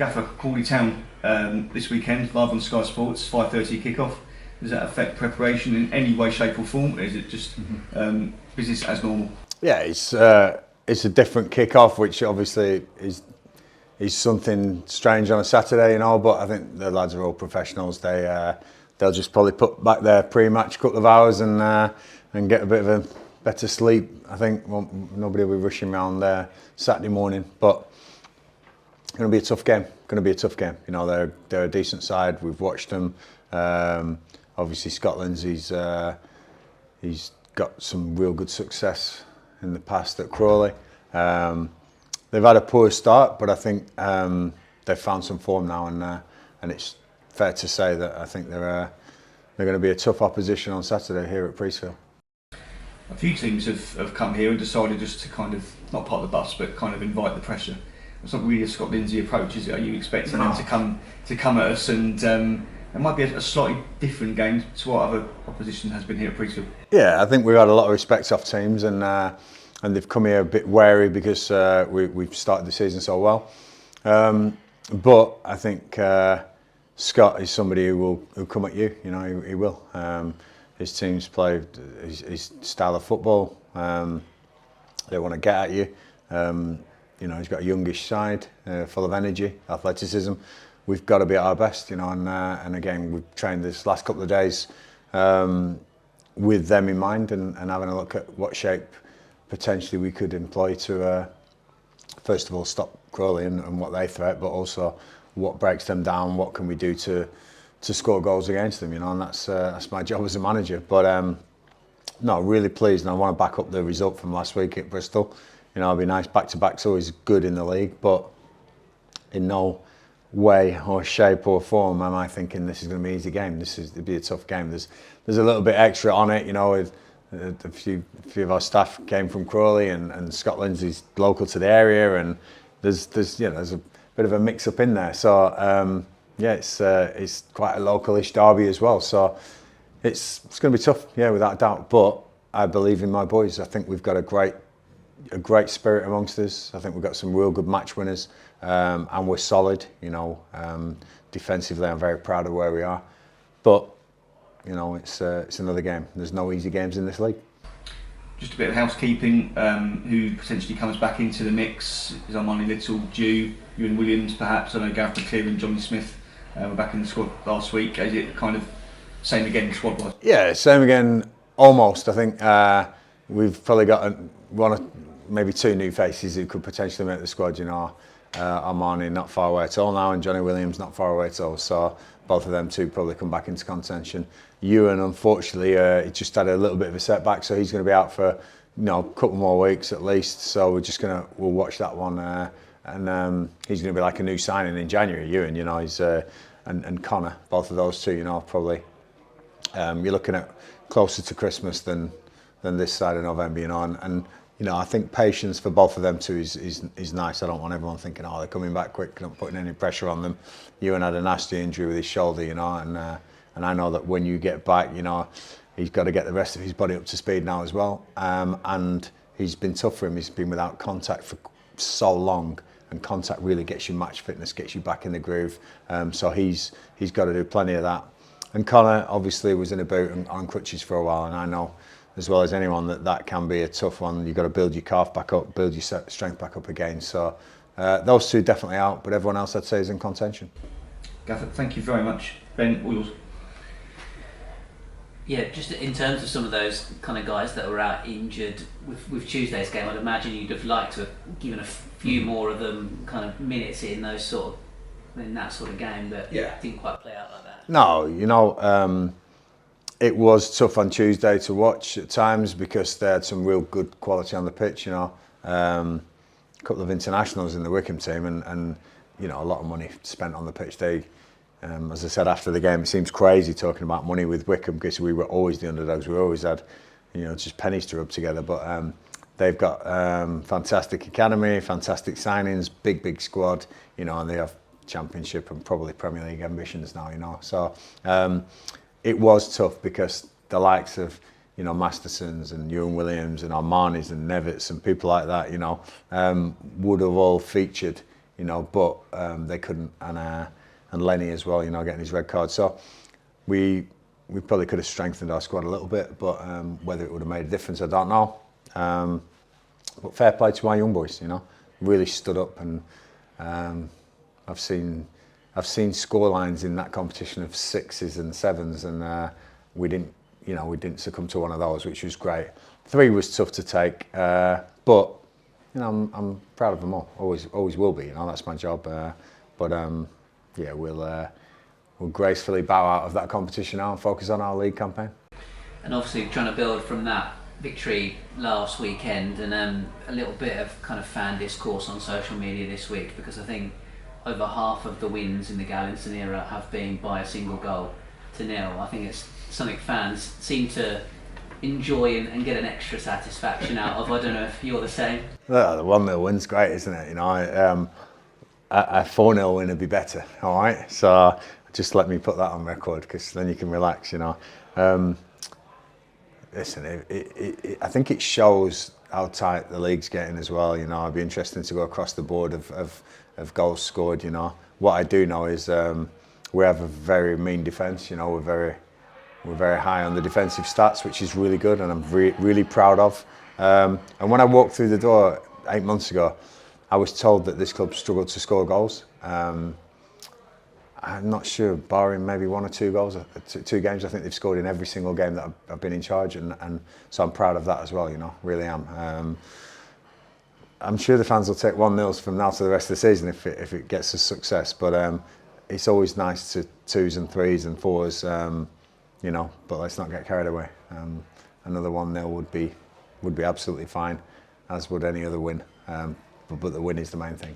Gaffer, Crawley Town this weekend, live on Sky Sports, 5:30 kick-off. Does that affect preparation in any way, shape or form, or is it just business as normal? Yeah, it's a different kick-off, which obviously is something strange on a Saturday, but I think the lads are all professionals. They'll just probably put back their pre-match couple of hours and get a bit of a better sleep. I think nobody will be rushing around there Saturday morning, but it's going to be a tough game. They're a decent side. We've watched them. Obviously, Scotland's he's got some real good success in the past at Crawley. They've had a poor start, but I think they've found some form now, and it's fair to say that I think they're going to be a tough opposition on Saturday here at Priestfield. A few teams have come here and decided just to kind of, not part of the bus, but kind of invite the pressure. It's not really a Scott Lindsay approach, is it? Are you expecting them to come at us, and it might be a slightly different game to what other opposition has been here at Priestfield? Yeah, I think we've had a lot of respect off teams, and they've come here a bit wary because we've started the season so well. But I think Scott is somebody who'll come at you. He will. His teams play his style of football. They want to get at you. He's got a youngish side, full of energy, athleticism. We've got to be at our best, and again, we've trained this last couple of days with them in mind and having a look at what shape potentially we could employ to, first of all, stop Crawley and what they threat, but also what breaks them down, what can we do to score goals against them, and that's my job as a manager. But no, really pleased, and I want to back up the result from last week at Bristol. It'll be nice. Back-to-back's always good in the league, but in no way or shape or form am I thinking this is going to be an easy game. It'll be a tough game. There's a little bit extra on it, with a few of our staff came from Crawley, and Scotland's is local to the area, and there's a bit of a mix-up in there. So it's quite a localish derby as well. So it's going to be tough, without a doubt. But I believe in my boys. I think we've got a great spirit amongst us. I think we've got some real good match winners, and we're solid. Defensively, I'm very proud of where we are. But it's another game. There's no easy games in this league. Just a bit of housekeeping. Who potentially comes back into the mix? Is Armani Little due? Ewan Williams, perhaps? I know Gareth McClear and Johnny Smith were back in the squad last week. Is it kind of same again squad-wise? Yeah, same again. Almost. I think we've probably got one or maybe two new faces who could potentially make the squad. Armani not far away at all now, and Johnny Williams not far away at all. So both of them two probably come back into contention. Ewan, unfortunately, he just had a little bit of a setback, so he's going to be out for a couple more weeks at least. So we'll watch that one, and he's going to be like a new signing in January. Ewan, he's and Connor, both of those two, probably you're looking at closer to Christmas than this side of November, and I think patience for both of them too is nice. I don't want everyone thinking, they're coming back quick, not putting any pressure on them. Ewan had a nasty injury with his shoulder, and I know that when you get back, he's got to get the rest of his body up to speed now as well. And he's been tough for him. He's been without contact for so long, and contact really gets you match fitness, gets you back in the groove. So he's got to do plenty of that. And Connor obviously was in a boot and on crutches for a while, and I know as well as anyone that can be a tough one. You've got to build your calf back up, build your strength back up again. So those two definitely out, but everyone else I'd say is in contention. Gareth, thank you very much. Ben, all yours. Yeah, just in terms of some of those kind of guys that were out injured with Tuesday's game, I'd imagine you'd have liked to have given a few more of them kind of minutes in that sort of game, but it didn't quite play out like that. No, it was tough on Tuesday to watch at times because they had some real good quality on the pitch. A couple of internationals in the Wickham team, and a lot of money spent on the pitch. They, as I said after the game, it seems crazy talking about money with Wickham because we were always the underdogs. We always had, just pennies to rub together. But they've got fantastic academy, fantastic signings, big squad. And they have Championship and probably Premier League ambitions now. So. It was tough because the likes of, Mastersons and Ewan Williams and Armani's and Nevitts and people like that, would have all featured, you know, but they couldn't, and Lenny as well, you know, getting his red card. So we probably could have strengthened our squad a little bit, but whether it would have made a difference, I don't know. But fair play to our young boys, you know, really stood up, and I've seen score lines in that competition of 6s and 7s, and we didn't succumb to one of those, which was great. 3 was tough to take, but you know, I'm proud of them all. Always will be. You know, that's my job. But yeah, we'll gracefully bow out of that competition now and focus on our league campaign. And obviously trying to build from that victory last weekend, and a little bit of kind of fan discourse on social media this week, because I think over half of the wins in the Gallinson era have been by a single goal to nil. I think it's something fans seem to enjoy and get an extra satisfaction out of. I don't know if you're the same. Well, the 1-0 win's great, isn't it? You know, a 4-0 win would be better. All right, so just let me put that on record, because then you can relax. You know, listen, I think it shows how tight the league's getting as well. You know, it'd be interesting to go across the board of goals scored. You know, what I do know is we have a very mean defence. You know, we're very high on the defensive stats, which is really good, and I'm really proud of. And when I walked through the door 8 months ago, I was told that this club struggled to score goals. I'm not sure, barring maybe 1 or 2 goals, 2 games. I think they've scored in every single game that I've been in charge, and so I'm proud of that as well. You know, really am. I'm sure the fans will take 1-0s from now to the rest of the season if it gets a success. But it's always nice to 2s and 3s and 4s. You know, but let's not get carried away. Another 1-0 would be absolutely fine, as would any other win. But the win is the main thing.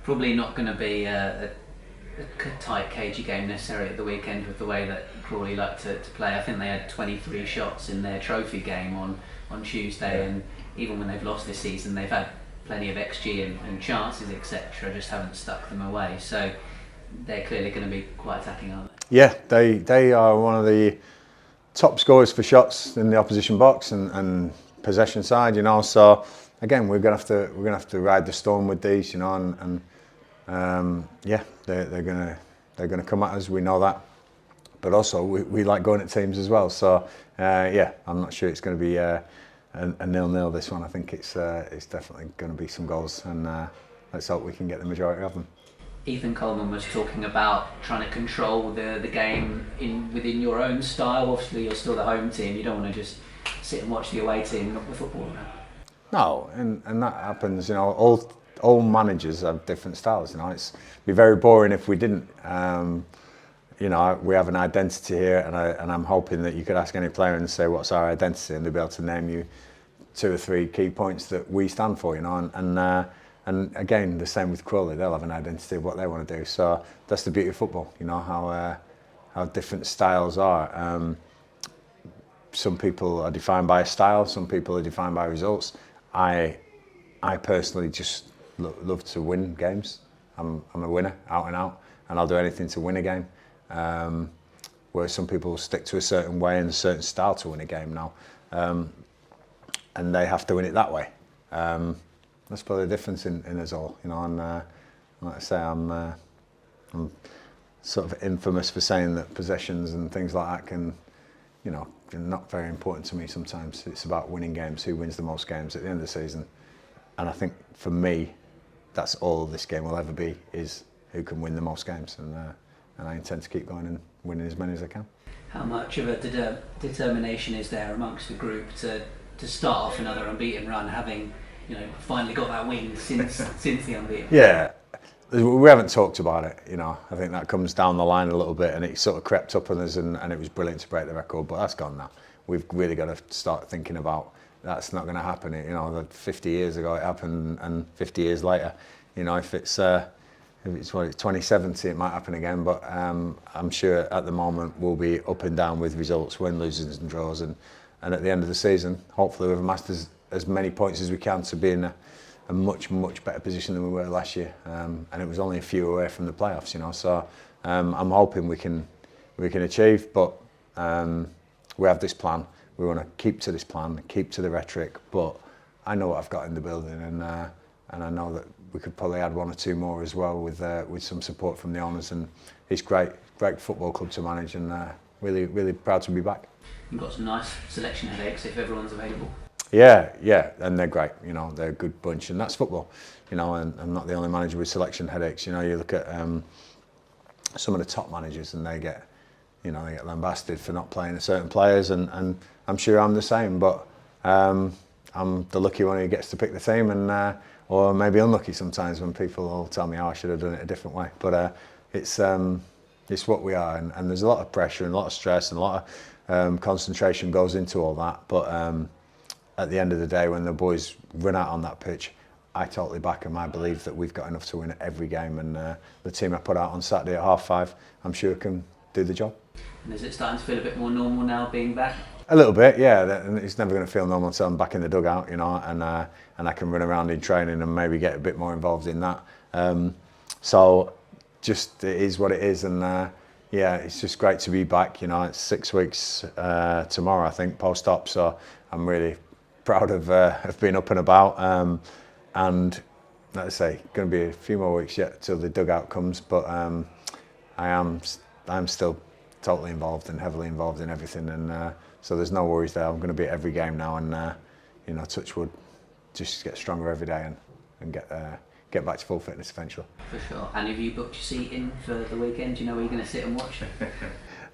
Probably not going to be a tight, cagey game necessarily at the weekend with the way that Crawley like to play. I think they had 23 shots in their trophy game on Tuesday, and even when they've lost this season, they've had plenty of XG and chances, etc. Just haven't stuck them away. So they're clearly going to be quite attacking, aren't they? Yeah, they are one of the top scorers for shots in the opposition box and possession side. You know, so again, we're gonna have to ride the storm with these. You know, and yeah, they're gonna come at us. We know that, but also we like going at teams as well. So yeah, I'm not sure it's going to be a 0-0 this one. I think it's definitely going to be some goals, and let's hope we can get the majority of them. Ethan Coleman was talking about trying to control the game within your own style. Obviously, you're still the home team. You don't want to just sit and watch the away team knock the football around. No, and that happens. You know, all managers have different styles. You know, it'd be very boring if we didn't. You know, we have an identity here, and I'm hoping that you could ask any player and say what's our identity, and they'll be able to name you 2 or 3 key points that we stand for. You know, and again, the same with Crawley. They'll have an identity of what they want to do. So that's the beauty of football. You know, how different styles are. Some people are defined by a style. Some people are defined by results. I personally just love to win games. I'm a winner, out and out, and I'll do anything to win a game. Whereas some people stick to a certain way and a certain style to win a game now, and they have to win it that way. That's probably the difference in us all, you know. And like I say, I'm sort of infamous for saying that possessions and things like that can, you know, are not very important to me sometimes. It's about winning games, who wins the most games at the end of the season. And I think for me, that's all this game will ever be, is who can win the most games. And I intend to keep going and winning as many as I can. How much of a determination is there amongst the group to start off another unbeaten run, having, you know, finally got that win since the unbeaten? Yeah, we haven't talked about it. You know, I think that comes down the line a little bit, and it sort of crept up on us, and it was brilliant to break the record, but that's gone now. We've really got to start thinking about that's not going to happen. You know, 50 years ago it happened, and 50 years later, you know, if it's 2070, it might happen again. But I'm sure at the moment we'll be up and down with results, win, losers and draws, and at the end of the season, hopefully we've amassed as many points as we can to be in a much better position than we were last year. And it was only a few away from the playoffs, you know. So I'm hoping we can achieve, but we have this plan. We want to keep to this plan, keep to the rhetoric. But I know what I've got in the building, and I know that we could probably add 1 or 2 more as well with some support from the owners, and it's great football club to manage, and really proud to be back. You've got some nice selection headaches if everyone's available. Yeah, and they're great. They're a good bunch, and that's football. And I'm not the only manager with selection headaches. You look at some of the top managers, and they get lambasted for not playing certain players, and I'm sure I'm the same. But I'm the lucky one who gets to pick the team, and or maybe unlucky sometimes when people will tell me, I should have done it a different way. But it's what we are, and there's a lot of pressure and a lot of stress and a lot of concentration goes into all that. But at the end of the day, when the boys run out on that pitch, I totally back them. I believe that we've got enough to win every game, and the team I put out on Saturday at 5:30, I'm sure can do the job. And is it starting to feel a bit more normal now being back? A little bit, yeah. And it's never going to feel normal until I'm back in the dugout, and I can run around in training and maybe get a bit more involved in that. So just it is what it is, and yeah, it's just great to be back. It's 6 weeks tomorrow, I think, post-op. So I'm really proud of being up and about, and like I say, going to be a few more weeks yet till the dugout comes, but I'm still totally involved and heavily involved in everything, and so there's no worries there. I'm going to be at every game now, and touch wood, just get stronger every day and get back to full fitness eventually. For sure. And have you booked your seat in for the weekend? Do you know where you're going to sit and watch?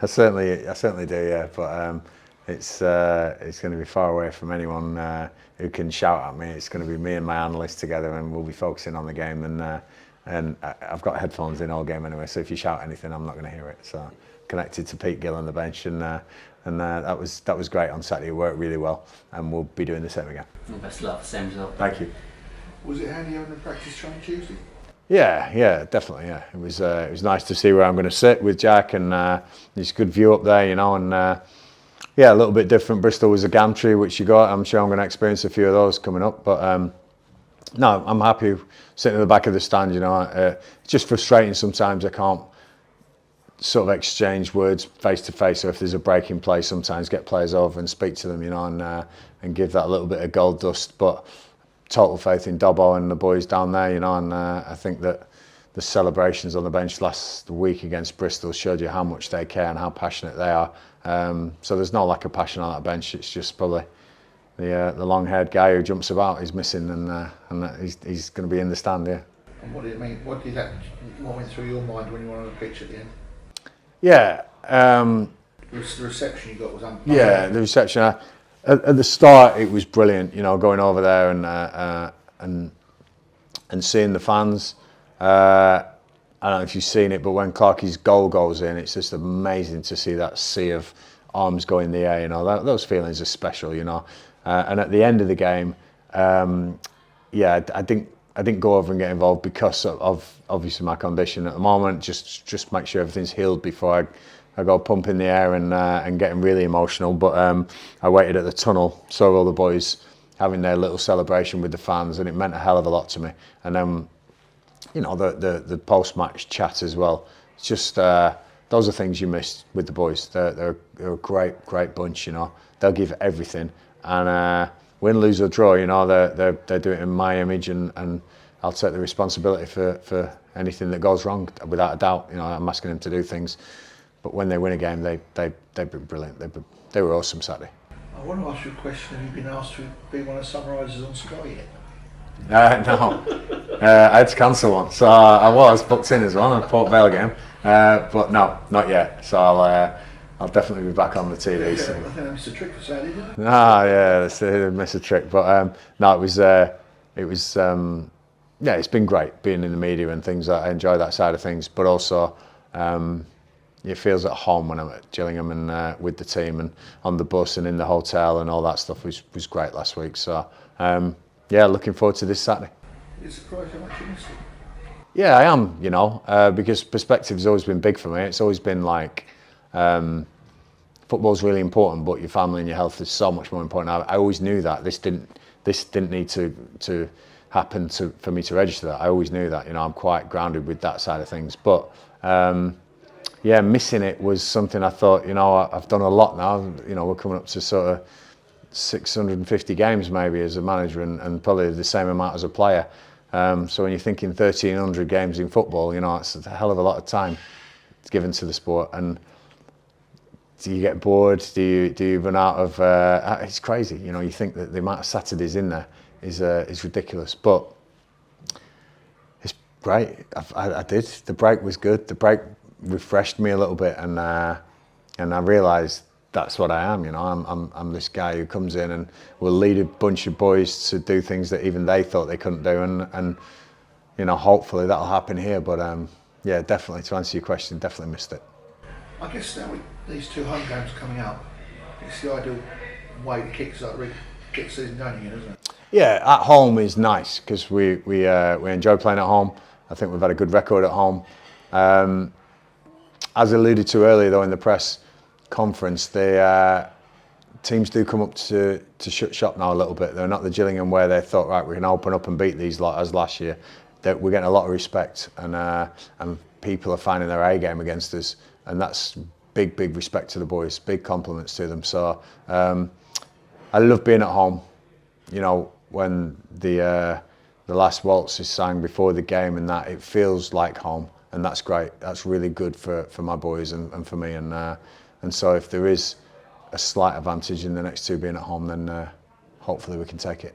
I certainly do, yeah. But it's going to be far away from anyone who can shout at me. It's going to be me and my analyst together, and we'll be focusing on the game. And I've got headphones in all game anyway, so if you shout anything, I'm not going to hear it. So connected to Pete Gill on the bench, and that was great on Saturday. It worked really well, and we'll be doing the same again. Well, best of luck. Same result. Thank you. Was it handy having a practice train Tuesday? Yeah, definitely. Yeah, it was nice to see where I'm going to sit with Jack, and there's a good view up there, and yeah, a little bit different. Bristol was a gantry, which you got. I'm sure I'm going to experience a few of those coming up, but no, I'm happy sitting at the back of the stand. It's just frustrating sometimes. I can't sort of exchange words face to face. So if there's a break in play, sometimes get players over and speak to them, and give that a little bit of gold dust. But total faith in Dobbo and the boys down there, and I think that the celebrations on the bench last week against Bristol showed you how much they care and how passionate they are. So there's no lack of passion on that bench. It's just probably the long-haired guy who jumps about is missing, and he's going to be in the stand, yeah. And what did it mean? What went through your mind when you were on the pitch at the end? Yeah. The reception you got was unbelievable. Yeah, the reception. At the start, it was brilliant. Going over there and seeing the fans. I don't know if you've seen it, but when Clarkie's goal goes in, it's just amazing to see that sea of arms go in the air. Those feelings are special. And at the end of the game, yeah, I didn't go over and get involved because of obviously my condition at the moment. Just make sure everything's healed before I go pump in the air and getting really emotional. But I waited at the tunnel, saw all the boys having their little celebration with the fans, and it meant a hell of a lot to me. And then, the post-match chat as well. It's just those are things you miss with the boys. They're a great bunch. They'll give everything, and win, lose or draw. They do it in my image, and I'll take the responsibility for anything that goes wrong without a doubt. I'm asking them to do things. But when they win a game, they've been brilliant. They were awesome Saturday. I want to ask you a question. Have you been asked to be one of the summarisers on Sky yet? No. I had to cancel one. So I was booked in as well, a Port Vale game. But no, not yet. So I'll definitely be back on the TV soon. I think I missed a trick for Saturday, didn't I? Yeah, they missed a trick. But no, it was yeah, it's been great being in the media and things. I enjoy that side of things, but also it feels at home when I'm at Gillingham and with the team and on the bus and in the hotel, and all that stuff was great last week. So yeah, looking forward to this Saturday. You're surprised how much you missed it? Yeah, I am, because perspective's always been big for me. It's always been like football's really important, but your family and your health is so much more important. I always knew that. This didn't need to happen for me to register that. I always knew that. I'm quite grounded with that side of things. But yeah, missing it was something I thought, I've done a lot now. We're coming up to sort of 650 games maybe as a manager, and probably the same amount as a player. So when you're thinking 1,300 games in football, you know, it's a hell of a lot of time given to the sport. And do you get bored? Do you run out of? It's crazy. You know, you think that the amount of Saturdays in there is ridiculous, but it's great. I did. The break was good. The break refreshed me a little bit, and I realised that's what I am. You know, I'm this guy who comes in and will lead a bunch of boys to do things that even they thought they couldn't do, and you know, hopefully that'll happen here. But yeah, definitely, to answer your question, definitely missed it. I guess now with these 2 home games coming up, it's the ideal way to get the season going again, isn't it? Yeah, at home is nice because we enjoy playing at home. I think we've had a good record at home. As alluded to earlier, though, in the press conference, the teams do come up to shut shop now a little bit. They're not the Gillingham where they thought, right, we can open up and beat these lot as last year. We're getting a lot of respect, and people are finding their A game against us, and that's big respect to the boys, big compliments to them. So I love being at home. You know, when the last waltz is sang before the game, and that it feels like home, and that's great. That's really good for my boys and for me, and so if there is a slight advantage in the next 2 being at home, then hopefully we can take it.